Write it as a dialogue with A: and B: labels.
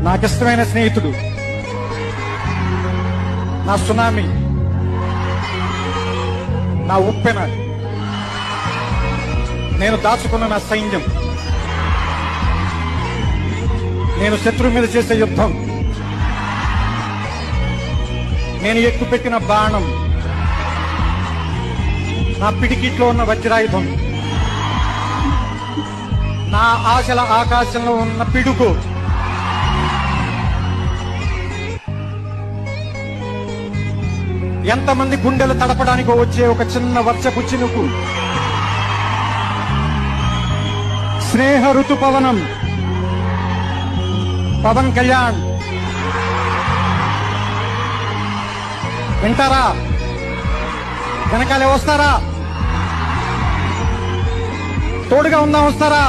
A: నాకిష్టమైన స్నేహితుడు, నా సునామీ, నా ఉప్పెన, నేను దాచుకున్న నా సైన్యం, నేను శత్రువు మీద చేసే యుద్ధం, నేను ఎక్కుపెట్టిన బాణం, నా పిడికిట్లో ఉన్న వజ్రాయుధం, నా ఆశల ఆకాశంలో ఉన్న పిడుగు, ఎంతమంది గుండెలు తడపడానికి వచ్చే ఒక చిన్న వర్షపు చినుకు, స్నేహ ఋతుపవనం పవన్ కళ్యాణ్. వింటారా? వెనకాలే వస్తారా? తోడుగా ఉందా? వస్తారా?